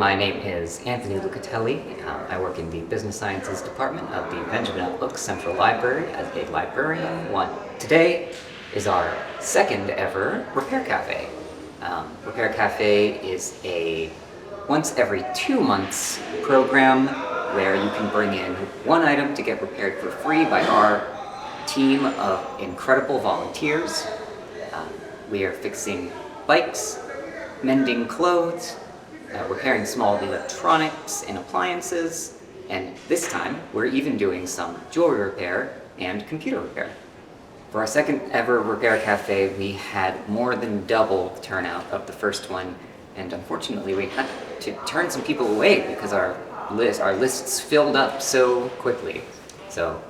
my name is Anthony Lucatelli. I work in the Business Sciences Department of the Benjamin L. Oaks Central Library as a librarian one. Today is our second ever Repair Cafe. Repair Cafe is a once every 2 months program where you can bring in one item to get repaired for free by our team of incredible volunteers. We are fixing bikes, mending clothes, repairing small electronics and appliances, and this time we're even doing some jewelry repair and computer repair. For our second ever Repair Cafe, we had more than double the turnout of the first one, and unfortunately we had to turn some people away because our lists filled up so quickly. So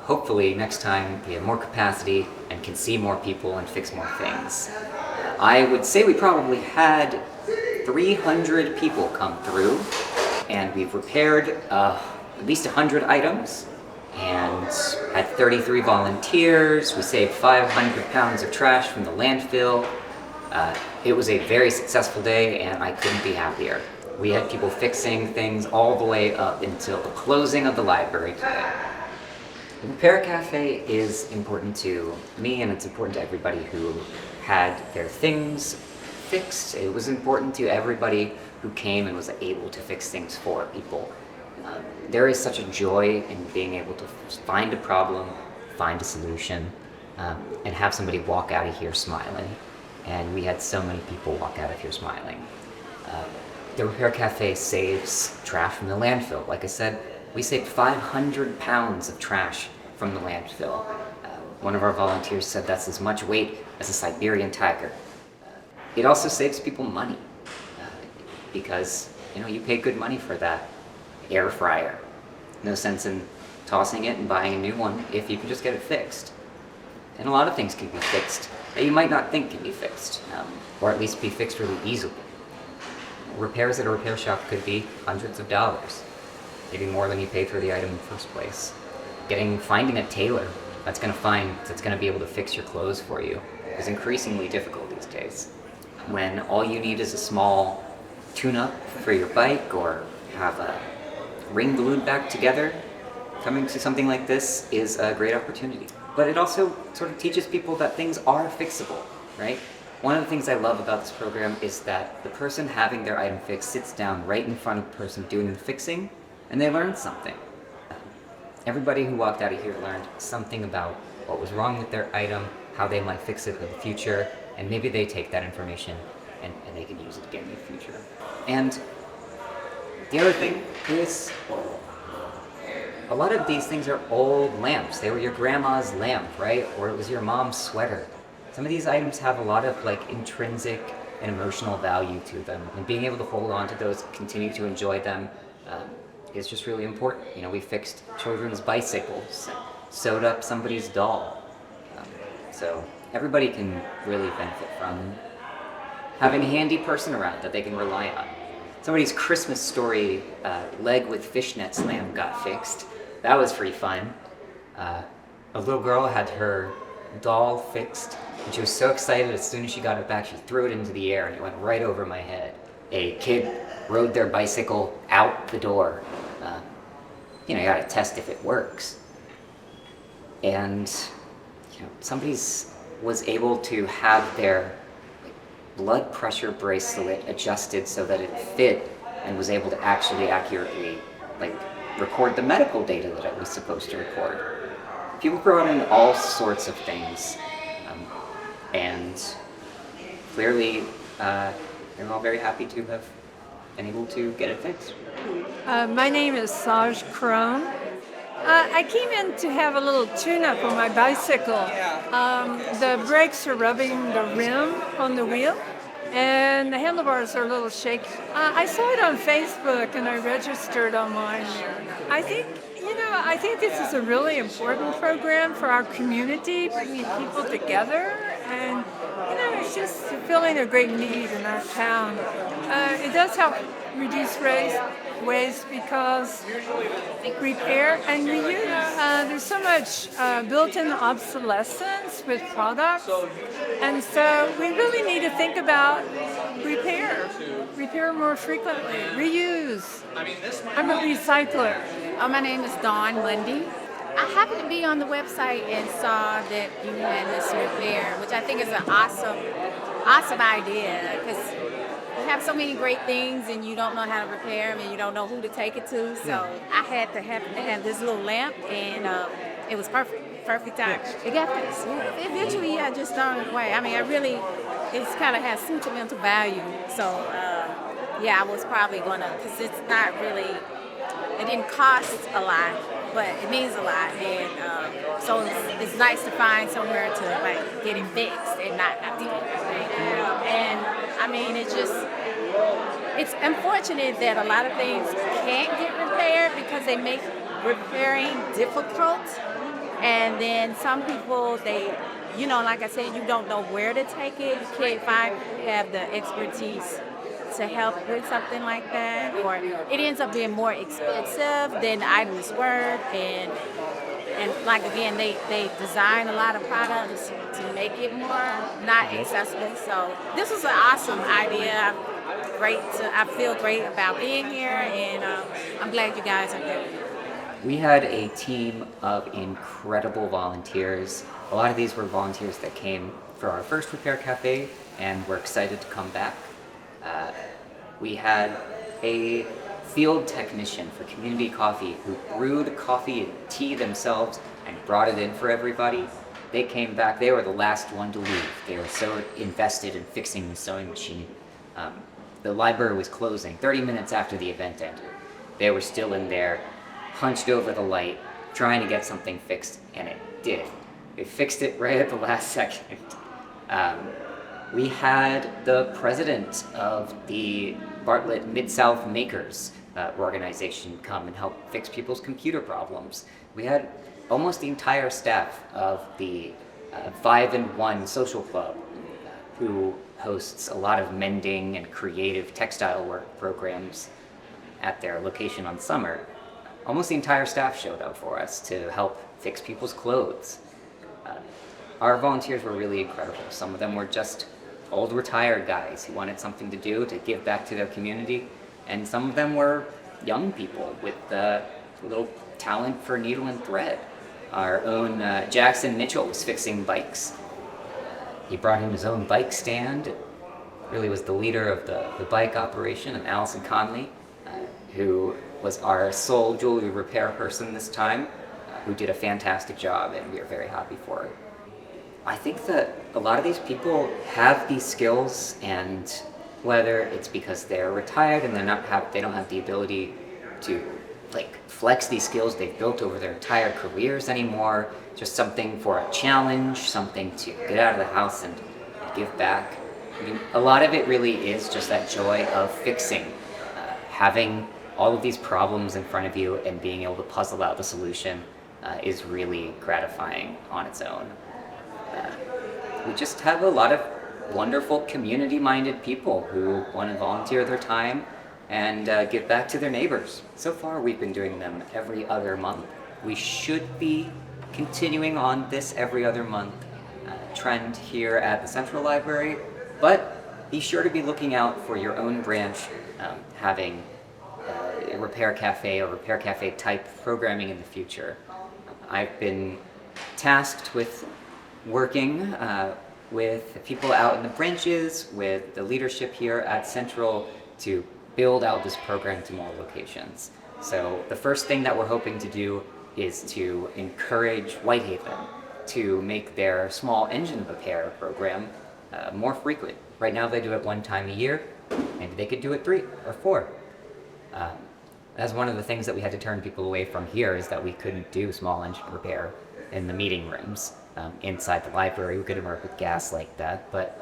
hopefully next time we have more capacity and can see more people and fix more things. I would say we probably had 300 people come through, and we've repaired at least 100 items and had 33 volunteers. We saved 500 pounds of trash from the landfill. It was a very successful day, and I couldn't be happier. We had people fixing things all the way up until the closing of the library today. The Repair Cafe is important to me, and it's important to everybody who had their things fixed. It was important to everybody who came and was able to fix things for people. There is such a joy in being able to find a problem, find a solution, and have somebody walk out of here smiling. And we had so many people walk out of here smiling. The Repair Cafe saves trash from the landfill. Like I said, we saved 500 pounds of trash from the landfill. One of our volunteers said that's as much weight as a Siberian tiger. It also saves people money because you pay good money for that air fryer. No sense in tossing it and buying a new one if you can just get it fixed. And a lot of things can be fixed that you might not think can be fixed, or at least be fixed really easily. Repairs at a repair shop could be hundreds of dollars, maybe more than you paid for the item in the first place. Finding a tailor that's going to be able to fix your clothes for you is increasingly difficult these days. When all you need is a small tune-up for your bike or have a ring glued back together, coming to something like this is a great opportunity. But it also sort of teaches people that things are fixable, right? One of the things I love about this program is that the person having their item fixed sits down right in front of the person doing the fixing, and they learn something. Everybody who walked out of here learned something about what was wrong with their item, how they might fix it in the future, and maybe they take that information and they can use it again in the future. And the other thing is, a lot of these things are old lamps. They were your grandma's lamp, right? Or it was your mom's sweater. Some of these items have a lot of intrinsic and emotional value to them, and being able to hold on to those, continue to enjoy them, is just really important. We fixed children's bicycles, sewed up somebody's doll. So everybody can really benefit from having a handy person around that they can rely on. Somebody's Christmas story leg with fishnets lamp got fixed. That was pretty fun. A little girl had her doll fixed, and she was so excited as soon as she got it back, she threw it into the air and it went right over my head. A kid rode their bicycle out the door. You gotta test if it works. And somebody was able to have their blood pressure bracelet adjusted so that it fit and was able to actually accurately record the medical data that it was supposed to record. People brought in all sorts of things, and clearly they're all very happy to have been able to get it fixed. My name is Saj Crone. I came in to have a little tune-up on my bicycle. The brakes are rubbing the rim on the wheel, and the handlebars are a little shaky. I saw it on Facebook, and I registered online. I think this is a really important program for our community, bringing people together, and it's just filling a great need in our town. It does help reduce waste because repair and reuse. There's so much built-in obsolescence with products, and so we really need to think about repair more frequently, reuse. I'm a recycler. My name is Dawn Mundy. I happened to be on the website and saw that you had this repair, which I think is an awesome idea because you have so many great things and you don't know how to repair them and you don't know who to take it to. So I had to have this little lamp and it was perfect time. It got fixed. Eventually, I just thrown it away. I mean, it's kind of has sentimental value. So I was probably gonna, because it's not really, it didn't cost a lot, but it means a lot, and so it's nice to find somewhere to like get it fixed and not have to. And I mean, it's unfortunate that a lot of things can't get repaired because they make repairing difficult, and then some people like I said, you don't know where to take it. You can't have the expertise to help with something like that, or it ends up being more expensive than the items worth, and like again, they design a lot of products to make it more not accessible. So this was an awesome idea. I feel great about being here, and I'm glad you guys are here. We had a team of incredible volunteers. A lot of these were volunteers that came for our first Repair Cafe and were excited to come back. We had a field technician for Community Coffee who brewed coffee and tea themselves and brought it in for everybody. They came back. They were the last one to leave. They were so invested in fixing the sewing machine. The library was closing 30 minutes after the event ended. They were still in there, hunched over the light, trying to get something fixed, and it did. They fixed it right at the last second. We had the president of the Bartlett Mid-South Makers organization come and help fix people's computer problems. We had almost the entire staff of the 5-in-1 social club who hosts a lot of mending and creative textile work programs at their location on summer. Almost the entire staff showed up for us to help fix people's clothes. Our volunteers were really incredible. Some of them were just old retired guys who wanted something to do to give back to their community, and some of them were young people with a little talent for needle and thread. Our own Jackson Mitchell was fixing bikes. He brought in his own bike stand, really was the leader of the bike operation, and Allison Conley, who was our sole jewelry repair person this time, who did a fantastic job, and we are very happy for it. I think that a lot of these people have these skills, and whether it's because they're retired and they don't have the ability to flex these skills they've built over their entire careers anymore, just something for a challenge, something to get out of the house and give back. I mean, a lot of it really is just that joy of fixing, having all of these problems in front of you and being able to puzzle out the solution is really gratifying on its own. We just have a lot of wonderful community-minded people who want to volunteer their time and give back to their neighbors. So far we've been doing them every other month. We should be continuing on this every other month trend here at the Central Library, but be sure to be looking out for your own branch having a Repair Cafe or Repair Cafe type programming in the future. I've been tasked with working with people out in the branches, with the leadership here at Central to build out this program to more locations. So the first thing that we're hoping to do is to encourage Whitehaven to make their small engine repair program more frequent. Right now they do it one time a year. Maybe they could do it 3 or 4. That's one of the things that we had to turn people away from here, is that we couldn't do small engine repair in the meeting rooms. Inside the library, we couldn't work with gas like that, but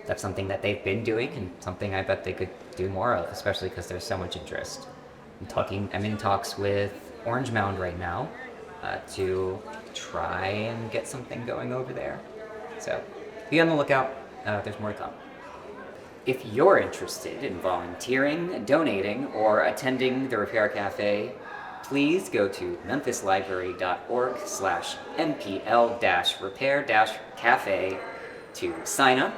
that's something that they've been doing and something I bet they could do more of, especially because there's so much interest. I'm in talks with Orange Mound right now to try and get something going over there. So be on the lookout. There's more to come. If you're interested in volunteering, donating, or attending the Repair Cafe, please go to memphislibrary.org/mpl-repair-cafe to sign up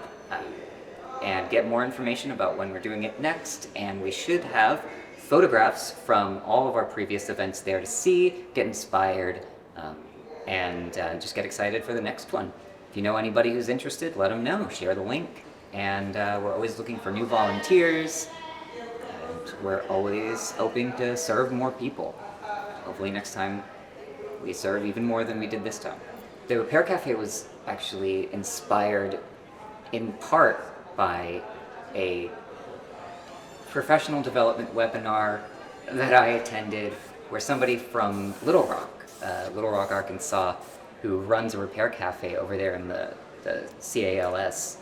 and get more information about when we're doing it next. And we should have photographs from all of our previous events there to see, get inspired, and just get excited for the next one. If you know anybody who's interested, let them know. Share the link. And we're always looking for new volunteers. And we're always hoping to serve more people. Hopefully next time we serve even more than we did this time. The Repair Cafe was actually inspired in part by a professional development webinar that I attended where somebody from Little Rock, Arkansas, who runs a Repair Cafe over there in the CALS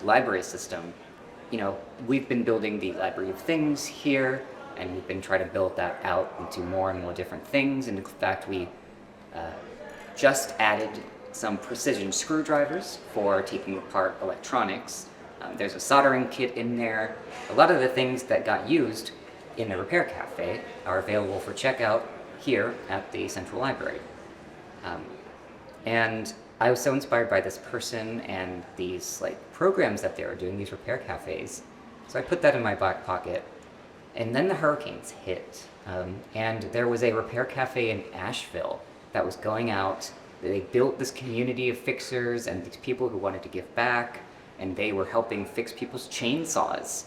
library system. You know, we've been building the Library of Things here, and we've been trying to build that out into more and more different things. And in fact, we just added some precision screwdrivers for taking apart electronics. There's a soldering kit in there. A lot of the things that got used in the Repair Cafe are available for checkout here at the Central Library. And I was so inspired by this person and these programs that they were doing, these repair cafes. So I put that in my back pocket. And then the hurricanes hit. And there was a repair cafe in Asheville that was going out. They built this community of fixers and these people who wanted to give back. And they were helping fix people's chainsaws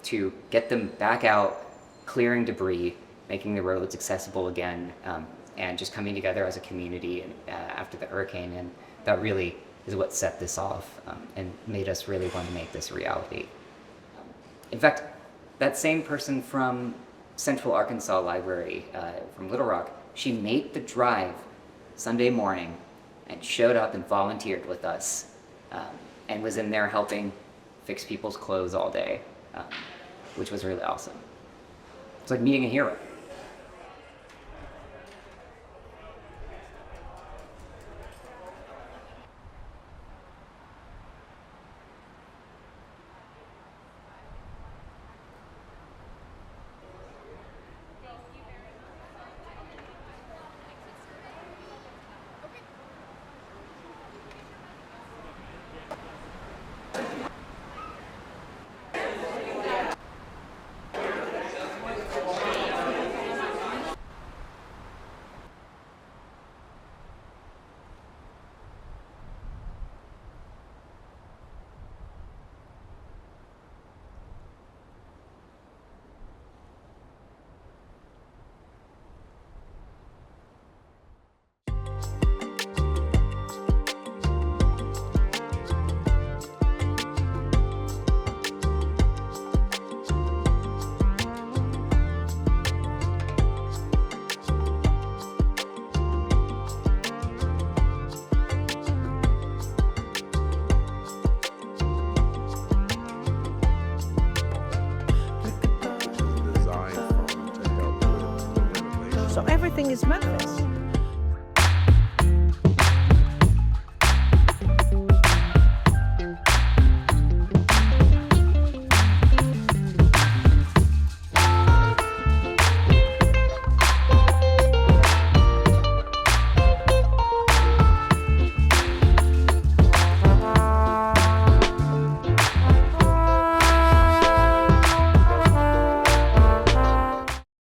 to get them back out, clearing debris, making the roads accessible again, and just coming together as a community after the hurricane. And that really is what set this off and made us really want to make this a reality. In fact, that same person from Central Arkansas Library, from Little Rock, she made the drive Sunday morning and showed up and volunteered with us and was in there helping fix people's clothes all day, which was really awesome. It's like meeting a hero. So everything is Memphis.